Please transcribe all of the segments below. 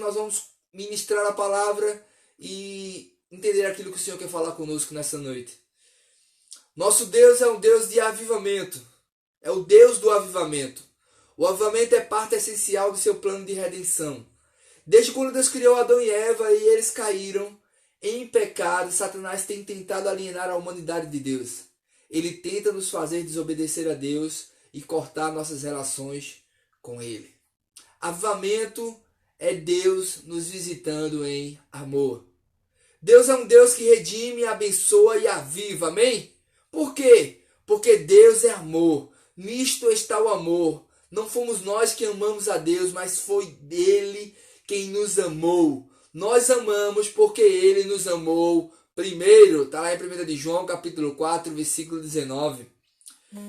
nós vamos ministrar a palavra e entender aquilo que o Senhor quer falar conosco nessa noite. Nosso Deus é um Deus de avivamento. É o Deus do avivamento. O avivamento é parte essencial do seu plano de redenção. Desde quando Deus criou Adão e Eva e eles caíram em pecado, Satanás tem tentado alienar a humanidade de Deus. Ele tenta nos fazer desobedecer a Deus e cortar nossas relações com Ele. Avivamento é Deus nos visitando em amor. Deus é um Deus que redime, abençoa e aviva, amém? Por quê? Porque Deus é amor. Nisto está o amor. Não fomos nós que amamos a Deus, mas foi Ele quem nos amou. Nós amamos porque Ele nos amou primeiro. Está lá em 1 de João, capítulo 4, versículo 19.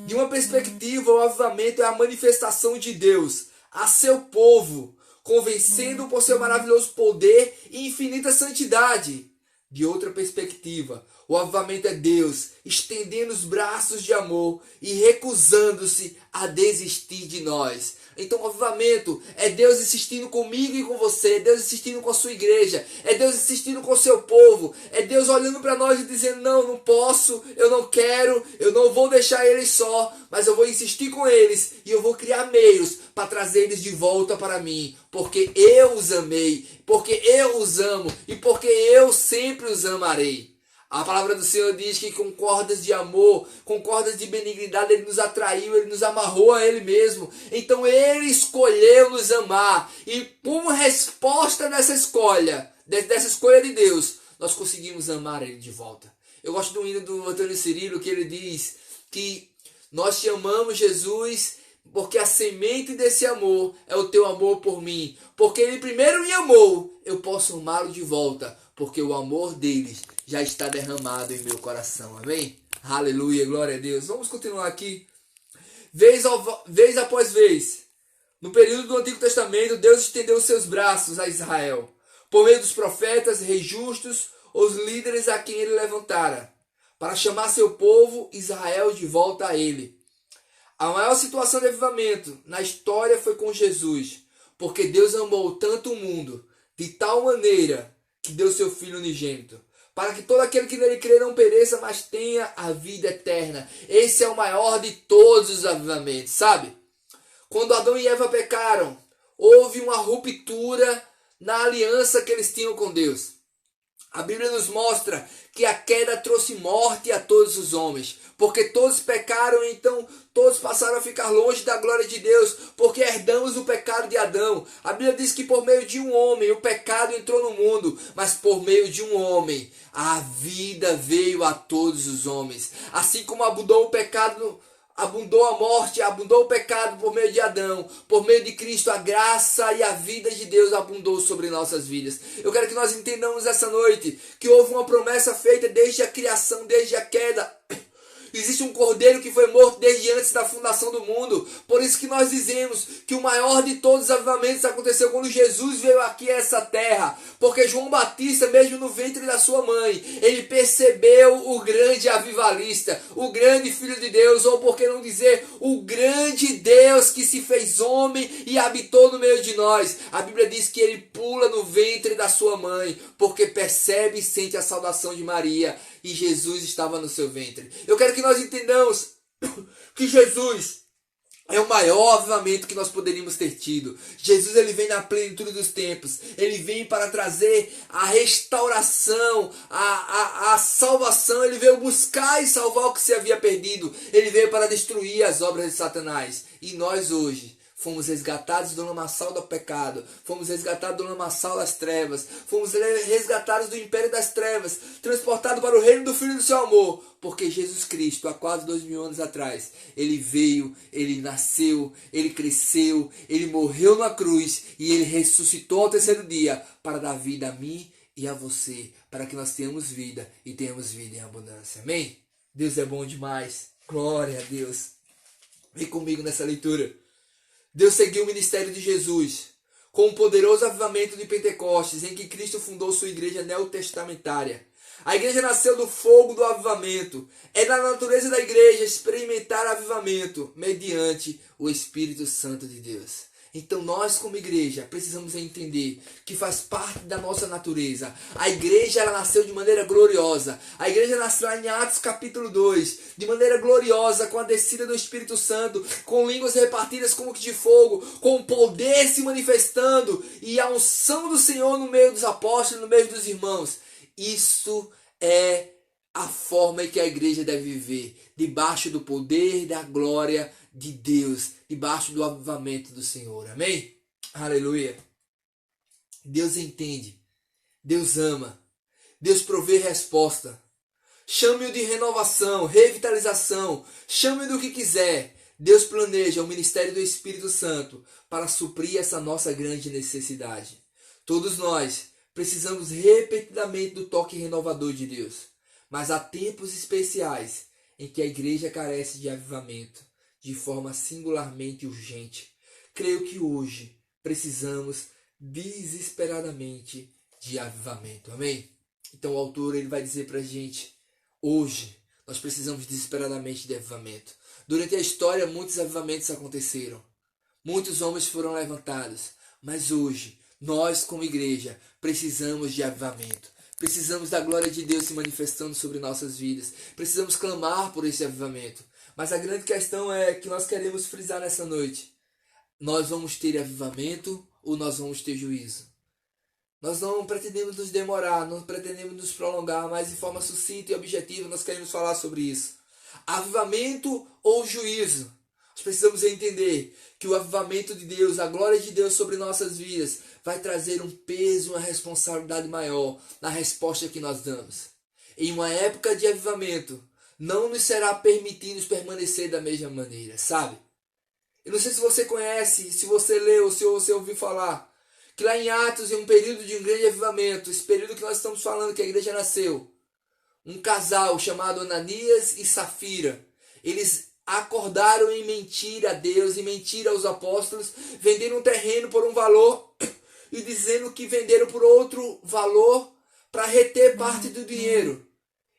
De uma perspectiva, o avivamento é a manifestação de Deus a seu povo, convencendo por seu maravilhoso poder e infinita santidade. De outra perspectiva, o avivamento é Deus estendendo os braços de amor e recusando-se a desistir de nós. Então o avivamento é Deus insistindo comigo e com você, é Deus insistindo com a sua igreja, é Deus insistindo com o seu povo, é Deus olhando para nós e dizendo, não posso, eu não quero, eu não vou deixar eles só, mas eu vou insistir com eles e eu vou criar meios para trazer eles de volta para mim, porque eu os amei, porque eu os amo e porque eu sempre os amarei. A palavra do Senhor diz que com cordas de amor, com cordas de benignidade, Ele nos atraiu, Ele nos amarrou a Ele mesmo. Então Ele escolheu nos amar. E como resposta dessa escolha de Deus, nós conseguimos amar Ele de volta. Eu gosto do hino do Antônio Cirilo, que ele diz que nós te amamos, Jesus, porque a semente desse amor é o teu amor por mim. Porque Ele primeiro me amou, eu posso amá-lo de volta. Porque o amor deles já está derramado em meu coração. Amém? Aleluia, glória a Deus. Vamos continuar aqui. Vez após vez, no período do Antigo Testamento, Deus estendeu os seus braços a Israel. Por meio dos profetas, reis justos, os líderes a quem ele levantara. Para chamar seu povo, Israel, de volta a ele. A maior situação de avivamento na história foi com Jesus. Porque Deus amou tanto o mundo, de tal maneira que deu seu Filho unigênito, para que todo aquele que nele crê não pereça, mas tenha a vida eterna. Esse é o maior de todos os avivamentos, sabe? Quando Adão e Eva pecaram, houve uma ruptura na aliança que eles tinham com Deus. A Bíblia nos mostra que a queda trouxe morte a todos os homens, porque todos pecaram, então todos passaram a ficar longe da glória de Deus, porque herdamos o pecado de Adão. A Bíblia diz que por meio de um homem o pecado entrou no mundo, mas por meio de um homem a vida veio a todos os homens. Assim como abundou o pecado, abundou a morte, abundou o pecado por meio de Adão. Por meio de Cristo, a graça e a vida de Deus abundou sobre nossas vidas. Eu quero que nós entendamos essa noite que houve uma promessa feita desde a criação, desde a queda. Existe um cordeiro que foi morto desde antes da fundação do mundo. Por isso que nós dizemos que o maior de todos os avivamentos aconteceu quando Jesus veio aqui a essa terra. Porque João Batista, mesmo no ventre da sua mãe, ele percebeu o grande avivalista, o grande Filho de Deus, ou por que não dizer, o grande Deus que se fez homem e habitou no meio de nós. A Bíblia diz que ele pula no ventre da sua mãe, porque percebe e sente a saudação de Maria. E Jesus estava no seu ventre. Eu quero que nós entendamos que Jesus é o maior avivamento que nós poderíamos ter tido. Jesus, ele vem na plenitude dos tempos. Ele vem para trazer a restauração, a salvação. Ele veio buscar e salvar o que se havia perdido. Ele veio para destruir as obras de Satanás. E nós hoje fomos resgatados do lamaçal do pecado. Fomos resgatados do lamaçal das trevas. Fomos resgatados do império das trevas. Transportados para o reino do Filho do seu amor. Porque Jesus Cristo, há quase 2000 anos atrás, Ele veio, Ele nasceu, Ele cresceu, Ele morreu na cruz e Ele ressuscitou ao terceiro dia para dar vida a mim e a você. Para que nós tenhamos vida e tenhamos vida em abundância. Amém? Deus é bom demais. Glória a Deus. Vem comigo nessa leitura. Deus seguiu o ministério de Jesus com um poderoso avivamento de Pentecostes, em que Cristo fundou sua igreja neotestamentária. A igreja nasceu do fogo do avivamento. É da natureza da igreja experimentar avivamento mediante o Espírito Santo de Deus. Então nós como igreja precisamos entender que faz parte da nossa natureza. A igreja ela nasceu de maneira gloriosa. A igreja nasceu em Atos capítulo 2, de maneira gloriosa, com a descida do Espírito Santo, com línguas repartidas como que de fogo, com poder se manifestando e a unção do Senhor no meio dos apóstolos, no meio dos irmãos. Isso é a forma em que a igreja deve viver, debaixo do poder e da glória de Deus, debaixo do avivamento do Senhor. Amém? Aleluia. Deus entende, Deus ama, Deus provê resposta. Chame-o de renovação, revitalização, chame-o do que quiser. Deus planeja o ministério do Espírito Santo para suprir essa nossa grande necessidade. Todos nós precisamos repetidamente do toque renovador de Deus. Mas há tempos especiais em que a igreja carece de avivamento, de forma singularmente urgente. Creio que hoje precisamos desesperadamente de avivamento. Amém? Então o autor ele vai dizer para a gente, hoje nós precisamos desesperadamente de avivamento. Durante a história muitos avivamentos aconteceram. Muitos homens foram levantados. Mas hoje, nós como igreja precisamos de avivamento. Precisamos da glória de Deus se manifestando sobre nossas vidas. Precisamos clamar por esse avivamento. Mas a grande questão é que nós queremos frisar nessa noite. Nós vamos ter avivamento ou nós vamos ter juízo? Nós não pretendemos nos demorar, não pretendemos nos prolongar, mas de forma sucinta e objetiva nós queremos falar sobre isso. Avivamento ou juízo? Nós precisamos entender que o avivamento de Deus, a glória de Deus sobre nossas vidas, vai trazer um peso, uma responsabilidade maior na resposta que nós damos. Em uma época de avivamento, não nos será permitido permanecer da mesma maneira, sabe? Eu não sei se você conhece, se você leu, se você ouviu falar, que lá em Atos, em um período de um grande avivamento, esse período que nós estamos falando que a igreja nasceu, um casal chamado Ananias e Safira, eles acordaram em mentir a Deus e mentir aos apóstolos, venderam um terreno por um valor e dizendo que venderam por outro valor para reter parte do dinheiro.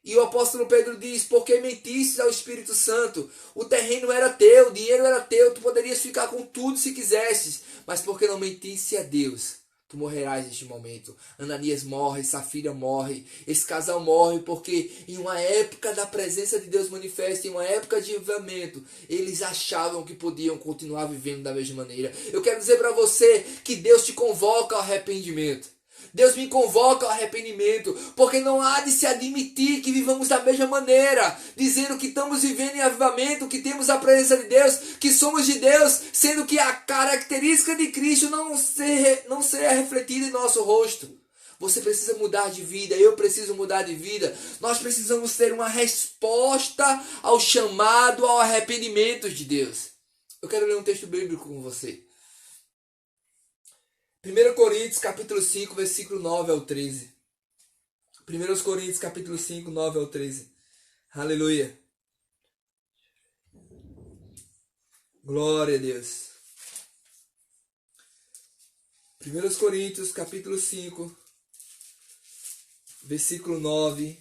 E o apóstolo Pedro diz, porque mentiste ao Espírito Santo, o terreno era teu, o dinheiro era teu, tu poderias ficar com tudo se quisesses, mas porque não mentiste a Deus, tu morrerás neste momento. Ananias morre, Safira morre, esse casal morre porque em uma época da presença de Deus manifesta, em uma época de avivamento, eles achavam que podiam continuar vivendo da mesma maneira. Eu quero dizer para você que Deus te convoca ao arrependimento. Deus me convoca ao arrependimento, porque não há de se admitir que vivamos da mesma maneira, dizendo que estamos vivendo em avivamento, que temos a presença de Deus, que somos de Deus, sendo que a característica de Cristo não seja refletida em nosso rosto. Você precisa mudar de vida, eu preciso mudar de vida. Nós precisamos ter uma resposta ao chamado, ao arrependimento de Deus. Eu quero ler um texto bíblico com você. 1 Coríntios capítulo 5, versículo 9 ao 13. 1 Coríntios capítulo 5, 9 ao 13. Aleluia. Glória a Deus. 1 Coríntios capítulo 5, versículo 9.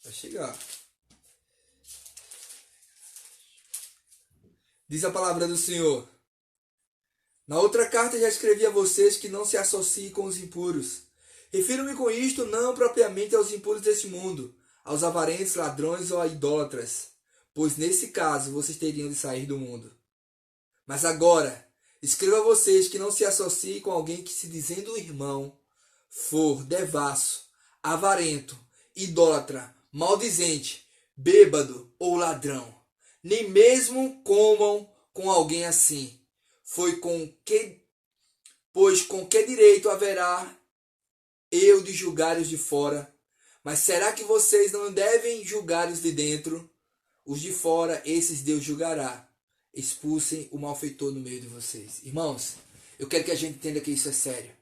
Vai chegar. Diz a palavra do Senhor. Na outra carta já escrevi a vocês que não se associem com os impuros. Refiro-me com isto não propriamente aos impuros deste mundo, aos avarentos, ladrões ou a idólatras, pois nesse caso vocês teriam de sair do mundo. Mas agora, escrevo a vocês que não se associem com alguém que, se dizendo irmão, for devasso, avarento, idólatra, maldizente, bêbado ou ladrão. Nem mesmo comam com alguém assim. Pois com que direito haverá eu de julgar os de fora? Mas será que vocês não devem julgar os de dentro? Os de fora, esses Deus julgará. Expulsem o malfeitor no meio de vocês. Irmãos, eu quero que a gente entenda que isso é sério.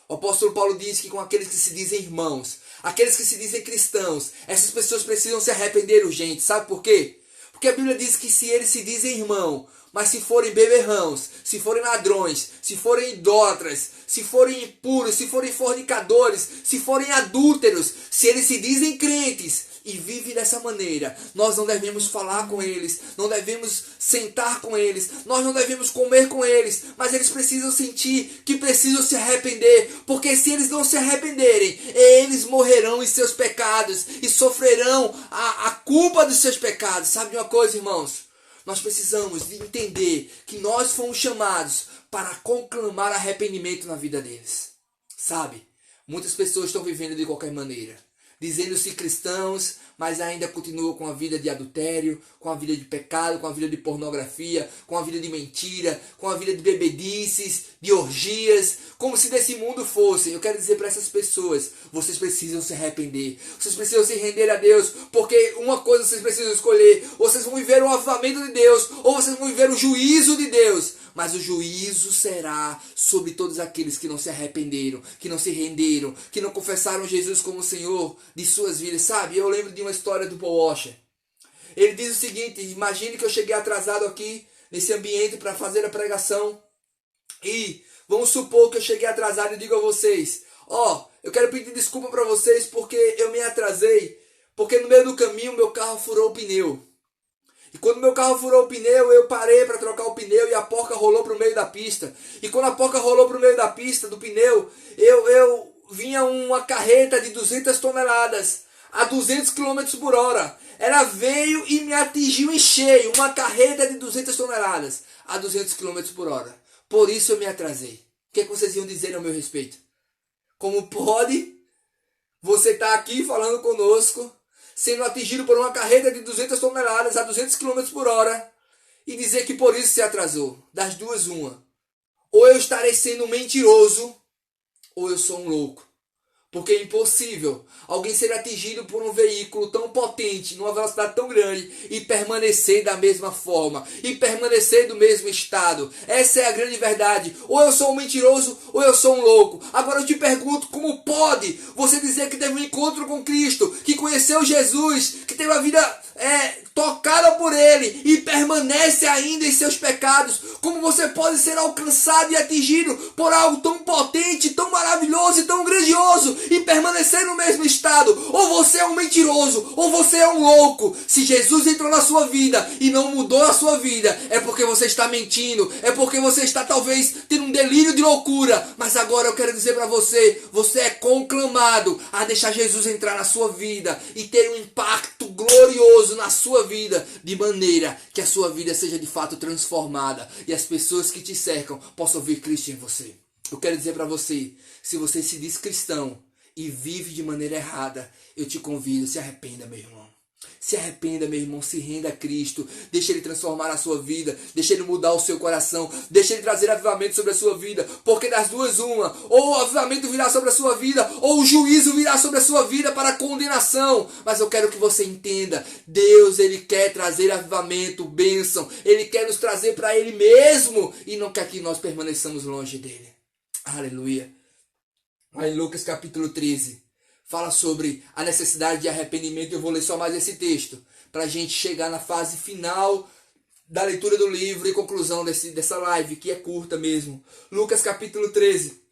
O apóstolo Paulo diz que com aqueles que se dizem irmãos, aqueles que se dizem cristãos, essas pessoas precisam se arrepender urgente. Sabe por quê? Porque a Bíblia diz que se eles se dizem irmão, mas se forem beberrãos, se forem ladrões, se forem idólatras, se forem impuros, se forem fornicadores, se forem adúlteros, se eles se dizem crentes, e vive dessa maneira, nós não devemos falar com eles, não devemos sentar com eles, nós não devemos comer com eles, mas eles precisam sentir que precisam se arrepender, porque se eles não se arrependerem, eles morrerão em seus pecados e sofrerão a culpa dos seus pecados. Sabe de uma coisa, irmãos? Nós precisamos de entender que nós fomos chamados para conclamar arrependimento na vida deles. Sabe? Muitas pessoas estão vivendo de qualquer maneira, dizendo-se cristãos, mas ainda continuam com a vida de adultério, com a vida de pecado, com a vida de pornografia, com a vida de mentira, com a vida de bebedices, de orgias, como se desse mundo fossem. Eu quero dizer para essas pessoas, vocês precisam se arrepender, vocês precisam se render a Deus, porque uma coisa vocês precisam escolher: vocês vão viver o avivamento de Deus, ou vocês vão viver o juízo de Deus. Mas o juízo será sobre todos aqueles que não se arrependeram, que não se renderam, que não confessaram Jesus como Senhor de suas vidas. Sabe, eu lembro de uma história do Paul Washer. Ele diz o seguinte: imagine que eu cheguei atrasado aqui, nesse ambiente, para fazer a pregação. E vamos supor que eu cheguei atrasado e digo a vocês: eu quero pedir desculpa para vocês porque eu me atrasei, porque no meio do caminho meu carro furou o pneu. E quando meu carro furou o pneu, eu parei para trocar o pneu e a porca rolou para o meio da pista. E quando a porca rolou para o meio da pista, do pneu, eu vinha uma carreta de 200 toneladas a 200 km por hora. Ela veio e me atingiu em cheio, uma carreta de 200 toneladas a 200 km por hora. Por isso eu me atrasei. O que vocês iam dizer ao meu respeito? Como pode você estar aqui falando conosco, sendo atingido por uma carreta de 200 toneladas a 200 km por hora e dizer que por isso se atrasou? Das duas, uma. Ou eu estarei sendo um mentiroso, ou eu sou um louco. Porque é impossível alguém ser atingido por um veículo tão potente, numa velocidade tão grande, e permanecer da mesma forma, e permanecer do mesmo estado. Essa é a grande verdade. Ou eu sou um mentiroso, ou eu sou um louco. Agora eu te pergunto, como pode você dizer que teve um encontro com Cristo, que conheceu Jesus, que teve a vida tocada por Ele, e permanece ainda em seus pecados? Como você pode ser alcançado e atingido por algo tão potente, tão maravilhoso e tão grandioso, e permanecer no mesmo estado? Ou você é um mentiroso, ou você é um louco. Se Jesus entrou na sua vida e não mudou a sua vida, é porque você está mentindo, é porque você está talvez tendo um delírio de loucura. Mas agora eu quero dizer para você, você é conclamado a deixar Jesus entrar na sua vida e ter um impacto glorioso na sua vida, de maneira que a sua vida seja de fato transformada e as pessoas que te cercam possam ver Cristo em você. Eu quero dizer para você, se você se diz cristão e vive de maneira errada, eu te convido, se arrependa, meu irmão. Se arrependa, meu irmão, se renda a Cristo, deixa Ele transformar a sua vida, deixa Ele mudar o seu coração, deixa Ele trazer avivamento sobre a sua vida, porque das duas uma: ou o avivamento virá sobre a sua vida, ou o juízo virá sobre a sua vida para a condenação. Mas eu quero que você entenda, Deus, Ele quer trazer avivamento, bênção, Ele quer nos trazer para Ele mesmo, e não quer que nós permaneçamos longe dEle. Aleluia. Aí Lucas capítulo 13 fala sobre a necessidade de arrependimento. Eu vou ler só mais esse texto, para a gente chegar na fase final da leitura do livro e conclusão dessa live, que é curta mesmo. Lucas capítulo 13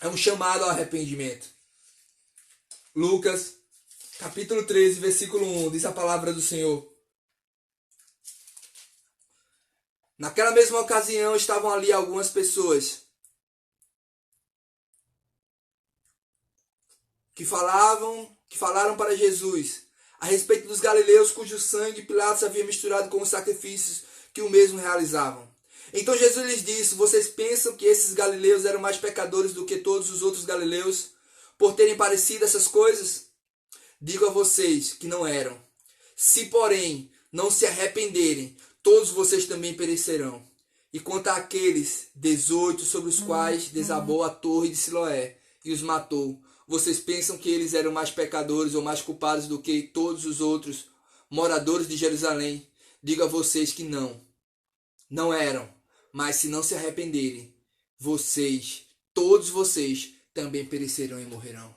é um chamado ao arrependimento. Lucas capítulo 13, versículo 1, diz a palavra do Senhor: naquela mesma ocasião estavam ali algumas pessoas que falaram para Jesus a respeito dos galileus cujo sangue Pilatos havia misturado com os sacrifícios que o mesmo realizavam. Então Jesus lhes disse: vocês pensam que esses galileus eram mais pecadores do que todos os outros galileus por terem parecido essas coisas? Digo a vocês que não eram. Se, porém, não se arrependerem, todos vocês também perecerão. E quanto àqueles 18 sobre os quais desabou a torre de Siloé e os matou, vocês pensam que eles eram mais pecadores ou mais culpados do que todos os outros moradores de Jerusalém? Digo a vocês que não eram. Mas se não se arrependerem, todos vocês, também perecerão e morrerão.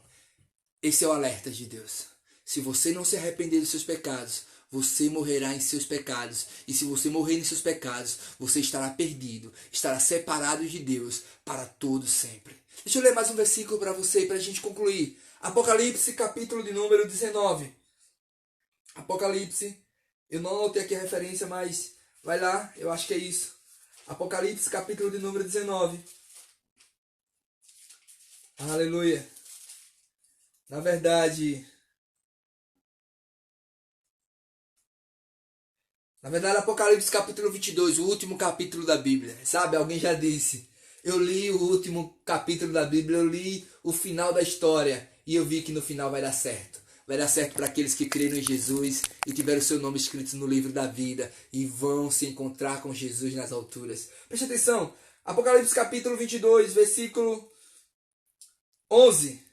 Esse é o alerta de Deus. Se você não se arrepender dos seus pecados, você morrerá em seus pecados. E se você morrer em seus pecados, você estará perdido, estará separado de Deus para todo sempre. Deixa eu ler mais um versículo para você, para a gente concluir. Apocalipse, capítulo de número 19. Apocalipse, eu não anotei aqui a referência, mas vai lá, eu acho que é isso. Apocalipse, capítulo de número 19. Aleluia. Na verdade, Apocalipse capítulo 22, o último capítulo da Bíblia. Sabe, alguém já disse. Eu li o último capítulo da Bíblia, eu li o final da história e eu vi que no final vai dar certo. Vai dar certo para aqueles que creram em Jesus e tiveram seu nome escrito no livro da vida e vão se encontrar com Jesus nas alturas. Preste atenção. Apocalipse capítulo 22, versículo 11.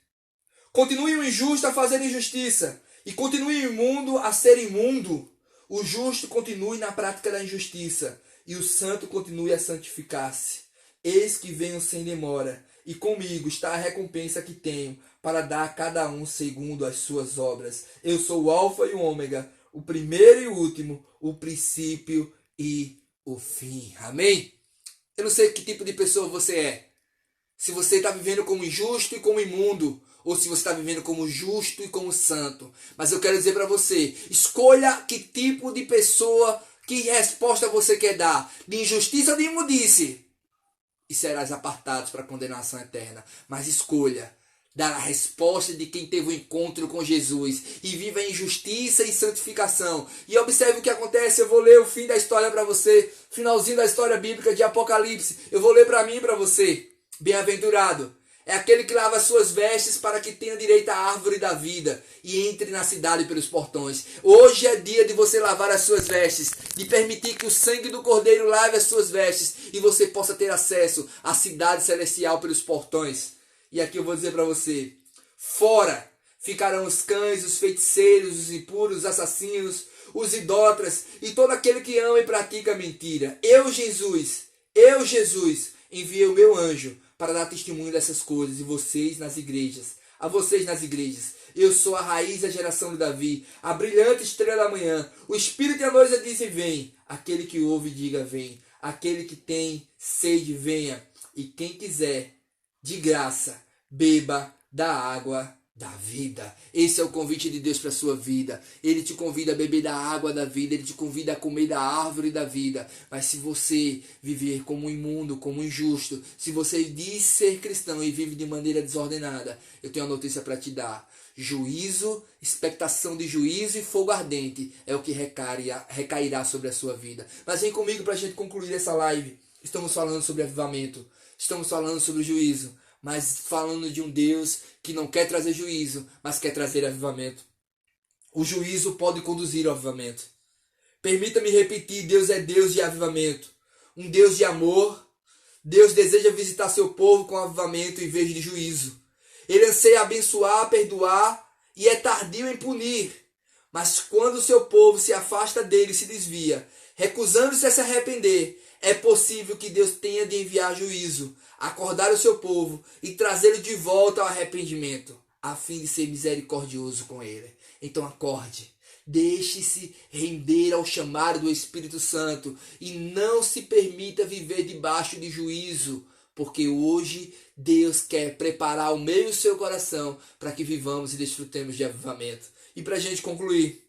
Continue o injusto a fazer injustiça e continue o imundo a ser imundo. O justo continue na prática da injustiça e o santo continue a santificar-se. Eis que venho sem demora, e comigo está a recompensa que tenho para dar a cada um segundo as suas obras. Eu sou o Alfa e o Ômega, o primeiro e o último, o princípio e o fim. Amém? Eu não sei que tipo de pessoa você é. Se você está vivendo como injusto e como imundo, ou se você está vivendo como justo e como santo. Mas eu quero dizer para você, escolha que tipo de pessoa, que resposta você quer dar. De injustiça ou de imundice. E serás apartado para a condenação eterna. Mas escolha dar a resposta de quem teve um encontro com Jesus e viva em justiça e santificação. E observe o que acontece. Eu vou ler o fim da história para você, finalzinho da história bíblica de Apocalipse. Eu vou ler para mim e para você. Bem-aventurado é aquele que lava suas vestes para que tenha direito à árvore da vida e entre na cidade pelos portões. Hoje é dia de você lavar as suas vestes, de permitir que o sangue do Cordeiro lave as suas vestes e você possa ter acesso à cidade celestial pelos portões. E aqui eu vou dizer para você, fora ficarão os cães, os feiticeiros, os impuros, os assassinos, os idólatras e todo aquele que ama e pratica mentira. Eu, Jesus, enviei o meu anjo para dar testemunho dessas coisas, e vocês nas igrejas. A vocês nas igrejas. Eu sou a raiz da geração de Davi, a brilhante estrela da manhã. O Espírito e a noiva dizem, vem. Aquele que ouve, diga, vem. Aquele que tem sede, venha. E quem quiser, de graça, beba da água da vida. Esse é o convite de Deus para a sua vida. Ele te convida a beber da água da vida. Ele te convida a comer da árvore da vida. Mas se você viver como imundo, como injusto, se você diz ser cristão e vive de maneira desordenada, eu tenho uma notícia para te dar. Juízo, expectação de juízo e fogo ardente é o que recairá sobre a sua vida. Mas vem comigo para a gente concluir essa live. Estamos falando sobre avivamento. Estamos falando sobre juízo. Mas falando de um Deus que não quer trazer juízo, mas quer trazer avivamento. O juízo pode conduzir ao avivamento. Permita-me repetir, Deus é Deus de avivamento. Um Deus de amor. Deus deseja visitar seu povo com avivamento em vez de juízo. Ele anseia abençoar, perdoar e é tardio em punir. Mas quando o seu povo se afasta dele e se desvia, recusando-se a se arrepender, é possível que Deus tenha de enviar juízo, acordar o seu povo e trazê-lo de volta ao arrependimento, a fim de ser misericordioso com ele. Então acorde, deixe-se render ao chamado do Espírito Santo e não se permita viver debaixo de juízo, porque hoje Deus quer preparar o meio do seu coração para que vivamos e desfrutemos de avivamento. E para a gente concluir,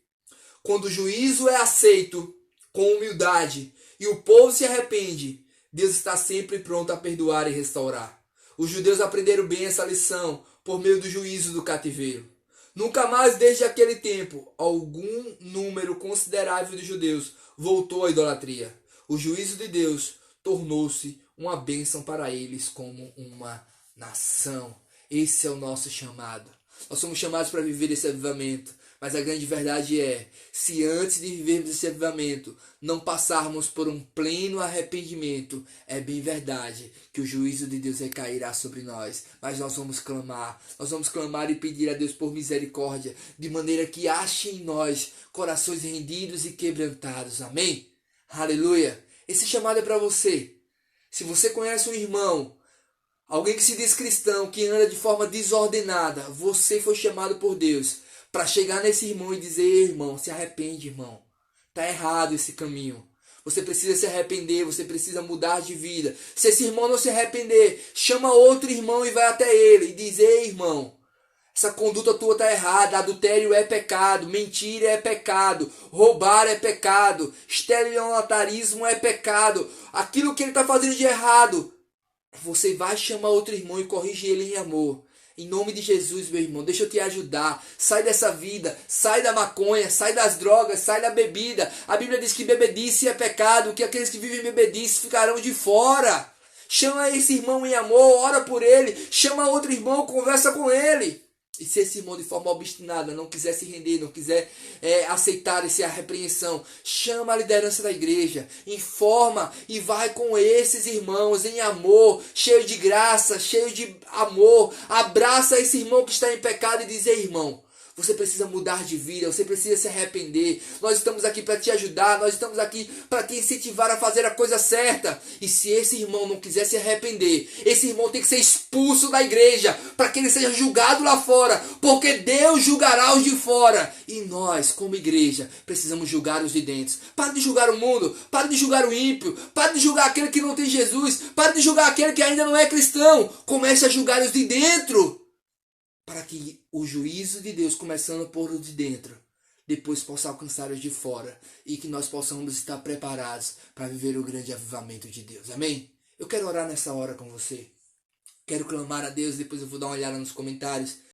quando o juízo é aceito com humildade e o povo se arrepende, Deus está sempre pronto a perdoar e restaurar. Os judeus aprenderam bem essa lição por meio do juízo do cativeiro. Nunca mais desde aquele tempo, algum número considerável de judeus voltou à idolatria. O juízo de Deus tornou-se uma bênção para eles como uma nação. Esse é o nosso chamado. Nós somos chamados para viver esse avivamento. Mas a grande verdade é, se antes de vivermos esse avivamento, não passarmos por um pleno arrependimento, é bem verdade que o juízo de Deus recairá sobre nós. Mas nós vamos clamar e pedir a Deus por misericórdia, de maneira que ache em nós corações rendidos e quebrantados. Amém? Aleluia! Esse chamado é para você. Se você conhece um irmão, alguém que se diz cristão, que anda de forma desordenada, você foi chamado por Deus para chegar nesse irmão e dizer, irmão, se arrepende, irmão. Está errado esse caminho. Você precisa se arrepender, você precisa mudar de vida. Se esse irmão não se arrepender, chama outro irmão e vai até ele e diz, ei, irmão, Essa conduta tua está errada. Adultério é pecado, mentira é pecado, roubar é pecado, estelionarismo é pecado. Aquilo que ele está fazendo de errado, você vai chamar outro irmão e corrigir ele em amor. Em nome de Jesus, meu irmão, deixa eu te ajudar. Sai dessa vida, sai da maconha, sai das drogas, sai da bebida. A Bíblia diz que bebedice é pecado, que aqueles que vivem bebedice ficarão de fora. Chama esse irmão em amor, ora por ele. Chama outro irmão, conversa com ele. E se esse irmão de forma obstinada não quiser se render, não quiser aceitar essa repreensão, chama a liderança da igreja, informa e vai com esses irmãos em amor, cheio de graça, cheio de amor. Abraça esse irmão que está em pecado e diz: ei, irmão, você precisa mudar de vida, você precisa se arrepender. Nós estamos aqui para te ajudar, nós estamos aqui para te incentivar a fazer a coisa certa. E se esse irmão não quiser se arrepender, esse irmão tem que ser expulso da igreja, para que ele seja julgado lá fora, porque Deus julgará os de fora. E nós, como igreja, precisamos julgar os de dentro. Para de julgar o mundo, para de julgar o ímpio, para de julgar aquele que não tem Jesus, para de julgar aquele que ainda não é cristão. Comece a julgar os de dentro, para que o juízo de Deus, começando por os de dentro, depois possa alcançar os de fora, e que nós possamos estar preparados para viver o grande avivamento de Deus. Amém? Eu quero orar nessa hora com você. Quero clamar a Deus, depois eu vou dar uma olhada nos comentários.